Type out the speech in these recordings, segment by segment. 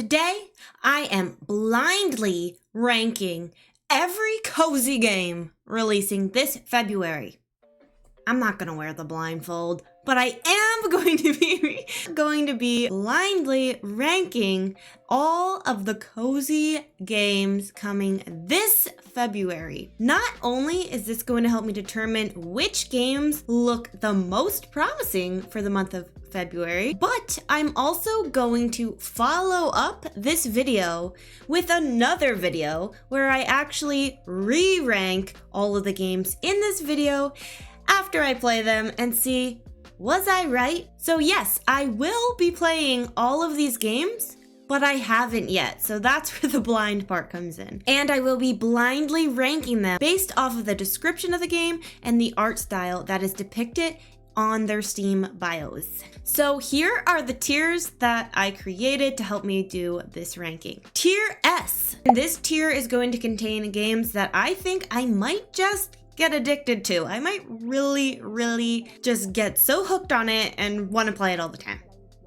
Today, I am blindly ranking every cozy game releasing this February. I'm not gonna wear the blindfold, but I am going to be blindly ranking all of the cozy games coming this February. Not only is this going to help me determine which games look the most promising for the month of February, but I'm also going to follow up this video with another video where I actually re-rank all of the games in this video after I play them and see, was I right? So yes, I will be playing all of these games, but I haven't yet, so that's where the blind part comes in. And I will be blindly ranking them based off of the description of the game and the art style that is depicted on their Steam bios. So here are the tiers that I created to help me do this ranking. Tier S. This tier is going to contain games that I think I might just get addicted to. I might really just get so hooked on it and want to play it all the time,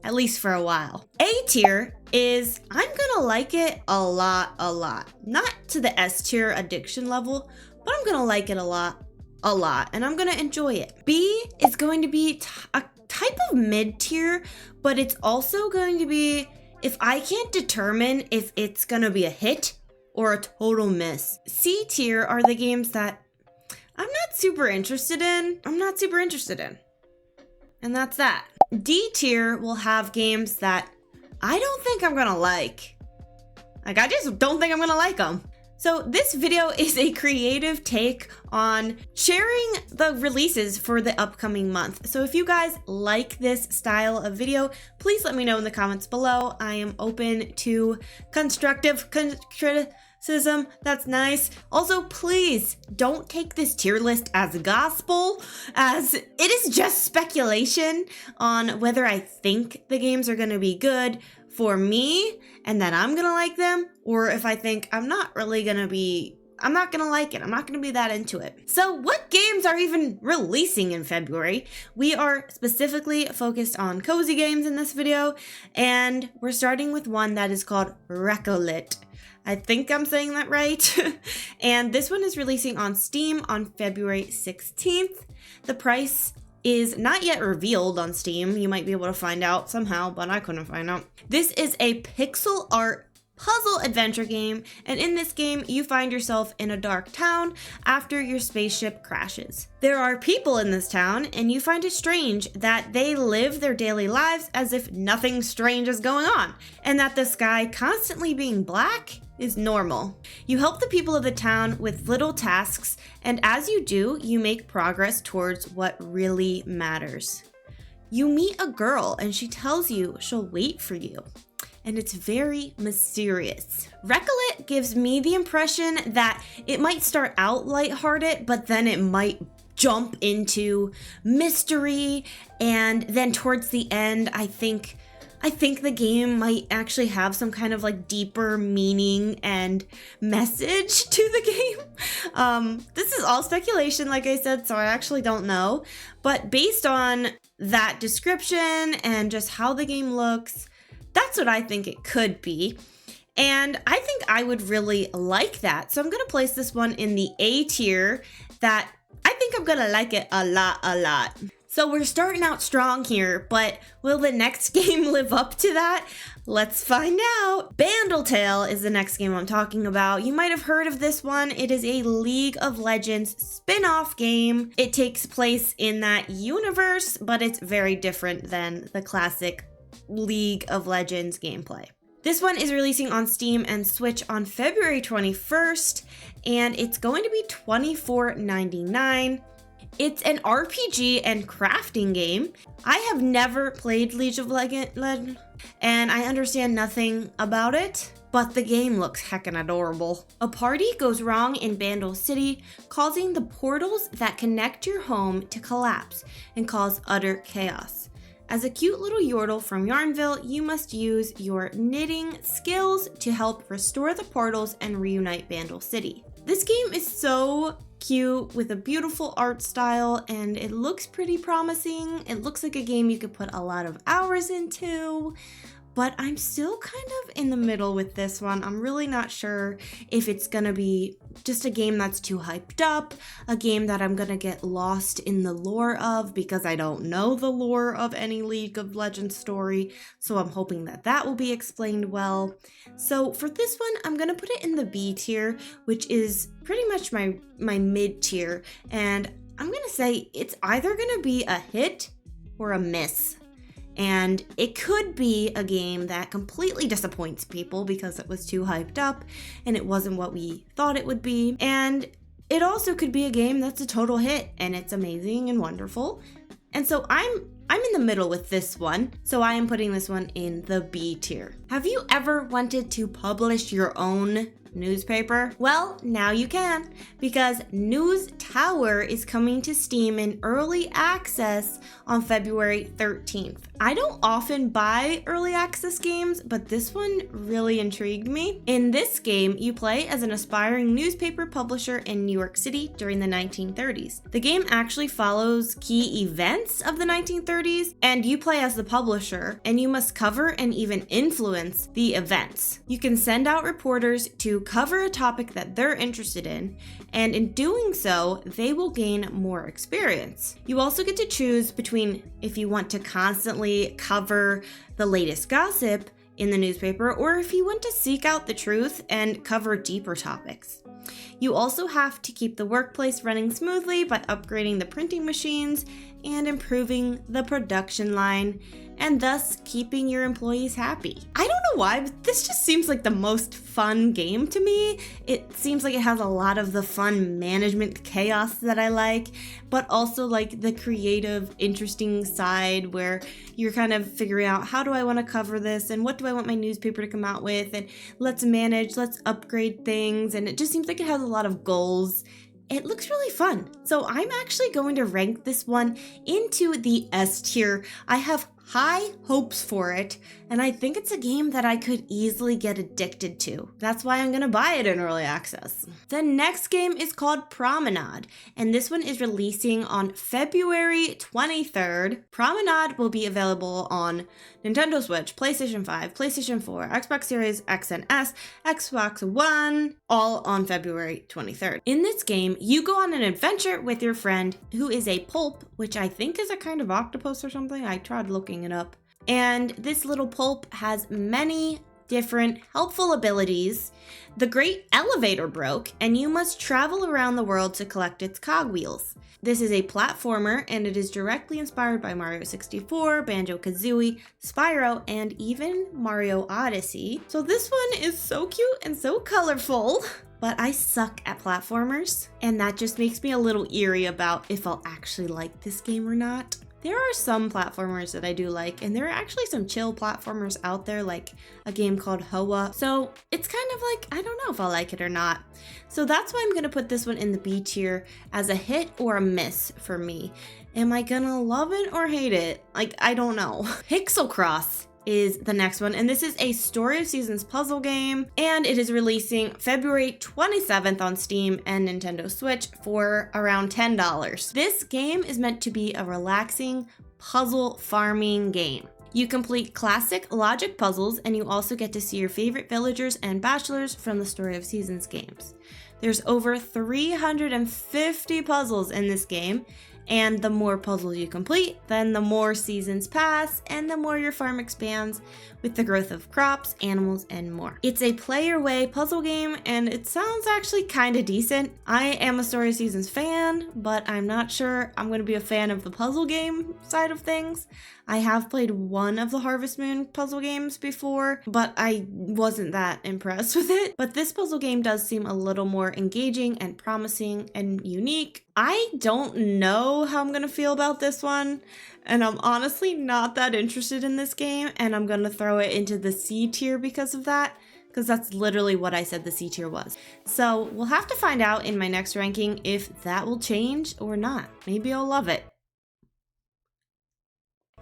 at least for a while. A tier is I'm gonna like it a lot. Not to the S tier addiction level, but I'm gonna like it a lot, and I'm gonna enjoy it. B is going to be a type of mid tier, but it's also going to be if I can't determine if it's gonna be a hit or a total miss. C tier are the games that I'm not super interested in. And that's that. D tier will have games that I don't think I'm gonna like. I just don't think I'm gonna like them. So this video is a creative take on sharing the releases for the upcoming month. So if you guys like this style of video, please let me know in the comments below. I am open to constructive criticism. That's nice. Also, please don't take this tier list as gospel, as it is just speculation on whether I think the games are going to be good for me and that I'm gonna like them, or if I think I'm not gonna like it. I'm not gonna be that into it. So what games are even releasing in February? We are specifically focused on cozy games in this video, and we're starting with one that is called Recolit. I think I'm saying that right. And this one is releasing on Steam on February 16th. The price is not yet revealed on Steam. You might be able to find out somehow, but I couldn't find out. This is a pixel art puzzle adventure game, and in this game, you find yourself in a dark town after your spaceship crashes. There are people in this town, and you find it strange that they live their daily lives as if nothing strange is going on, and that the sky constantly being black is normal. You help the people of the town with little tasks, and as you do, you make progress towards what really matters. You meet a girl, and she tells you she'll wait for you, and it's very mysterious. Recolit gives me the impression that it might start out lighthearted, but then it might jump into mystery, and then towards the end, I think the game might actually have some kind of like deeper meaning and message to the game. This is all speculation, like I said, so I actually don't know. But based on that description and just how the game looks, that's what I think it could be. And I think I would really like that. So I'm gonna place this one in the A tier that I think I'm gonna like it a lot. So we're starting out strong here, but will the next game live up to that? Let's find out. Bandle Tale is the next game I'm talking about. You might have heard of this one. It is a League of Legends spin-off game. It takes place in that universe, but it's very different than the classic League of Legends gameplay. This one is releasing on Steam and Switch on February 21st, and it's going to be $24.99. It's an RPG and crafting game. I have never played League of Legends, and I understand nothing about it, but the game looks heckin' adorable. A party goes wrong in Bandle City, causing the portals that connect your home to collapse and cause utter chaos. As a cute little yordle from Yarnville, you must use your knitting skills to help restore the portals and reunite Bandle City. This game is so cute with a beautiful art style, and it looks pretty promising. It looks like a game you could put a lot of hours into, but I'm still kind of in the middle with this one. I'm really not sure if it's gonna be just a game that's too hyped up, a game that I'm gonna get lost in the lore of because I don't know the lore of any League of Legends story, so I'm hoping that that will be explained well. So for this one, I'm gonna put it in the B tier, which is pretty much my mid tier, and I'm gonna say it's either gonna be a hit or a miss. And it could be a game that completely disappoints people because it was too hyped up and it wasn't what we thought it would be. And it also could be a game that's a total hit and it's amazing and wonderful. And so I'm in the middle with this one, so I am putting this one in the B tier. Have you ever wanted to publish your own newspaper? Well, now you can, because News Tower is coming to Steam in early access on February 13th. I don't often buy early access games, but this one really intrigued me. In this game, you play as an aspiring newspaper publisher in New York City during the 1930s. The game actually follows key events of the 1930s, and you play as the publisher, and you must cover and even influence the events. You can send out reporters to cover a topic that they're interested in, and in doing so, they will gain more experience. You also get to choose between if you want to constantly cover the latest gossip in the newspaper, or if you want to seek out the truth and cover deeper topics. You also have to keep the workplace running smoothly by upgrading the printing machines and improving the production line, and thus keeping your employees happy. I don't know why, but this just seems like the most fun game to me. It seems like it has a lot of the fun management chaos that I like, but also like the creative, interesting side where you're kind of figuring out, how do I want to cover this and what do I want my newspaper to come out with, and let's manage, let's upgrade things, and it just seems like it has a lot of goals. It looks really fun. So I'm actually going to rank this one into the S tier. I have high hopes for it, and I think it's a game that I could easily get addicted to. That's why I'm gonna buy it in early access. The next game is called Promenade, and this one is releasing on February 23rd. Promenade will be available on Nintendo Switch, PlayStation 5, PlayStation 4, Xbox Series X and S, Xbox One, all on February 23rd. In this game, you go on an adventure with your friend who is a pulp, which I think is a kind of octopus or something. I tried looking it up. And this little pulp has many different helpful abilities. The great elevator broke, and you must travel around the world to collect its cogwheels. This is a platformer, and it is directly inspired by Mario 64, Banjo-Kazooie, Spyro, and even Mario Odyssey. So this one is so cute and so colorful. But I suck at platformers, and that just makes me a little eerie about if I'll actually like this game or not. There are some platformers that I do like, and there are actually some chill platformers out there, like a game called Hoa. So it's kind of like, I don't know if I'll like it or not. So that's why I'm gonna put this one in the B tier as a hit or a miss for me. Am I gonna love it or hate it? Like, I don't know. Piczle Cross is the next one, and this is a Story of Seasons puzzle game, and it is releasing February 27th on Steam and Nintendo Switch for around $10. This game is meant to be a relaxing puzzle farming game. You complete classic logic puzzles, and you also get to see your favorite villagers and bachelors from the Story of Seasons games. There's over 350 puzzles in this game, and the more puzzles you complete, then the more seasons pass, and the more your farm expands with the growth of crops, animals, and more. It's a play your way puzzle game, and it sounds actually kind of decent. I am a Story of Seasons fan, but I'm not sure I'm going to be a fan of the puzzle game side of things. I have played one of the Harvest Moon puzzle games before, but I wasn't that impressed with it. But this puzzle game does seem a little more engaging and promising and unique. I don't know how I'm gonna feel about this one, and I'm honestly not that interested in this game, and I'm gonna throw it into the C tier because of that, because that's literally what I said the C tier was. So we'll have to find out in my next ranking if that will change or not. Maybe I'll love it.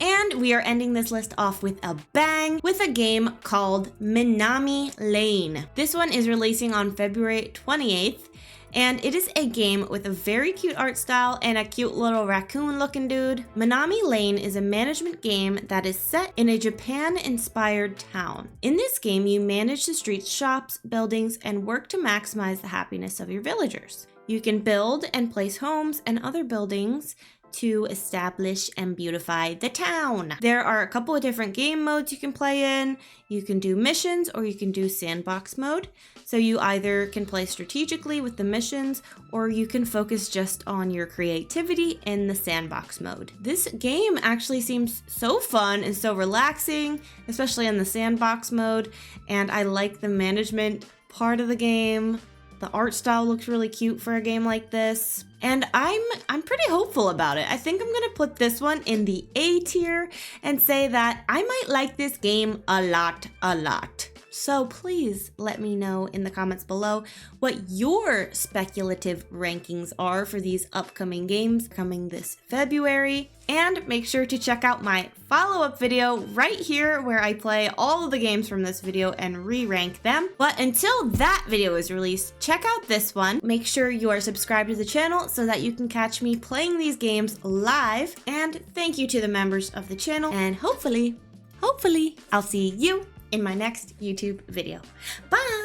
And we are ending this list off with a bang with a game called Minami Lane. This one is releasing on February 28th, and it is a game with a very cute art style and a cute little raccoon looking dude. Minami Lane is a management game that is set in a Japan-inspired town. In this game, you manage the streets, shops, buildings, and work to maximize the happiness of your villagers. You can build and place homes and other buildings to establish and beautify the town. There are a couple of different game modes you can play in. You can do missions or you can do sandbox mode. So you either can play strategically with the missions or you can focus just on your creativity in the sandbox mode. This game actually seems so fun and so relaxing, especially in the sandbox mode, and I like the management part of the game. The art style looks really cute for a game like this, and I'm pretty hopeful about it. I think I'm gonna put this one in the A tier and say that I might like this game a lot. So please let me know in the comments below what your speculative rankings are for these upcoming games coming this February. And make sure to check out my follow-up video right here where I play all of the games from this video and re-rank them. But until that video is released, check out this one. Make sure you are subscribed to the channel so that you can catch me playing these games live. And thank you to the members of the channel. And hopefully, I'll see you in my next YouTube video. Bye!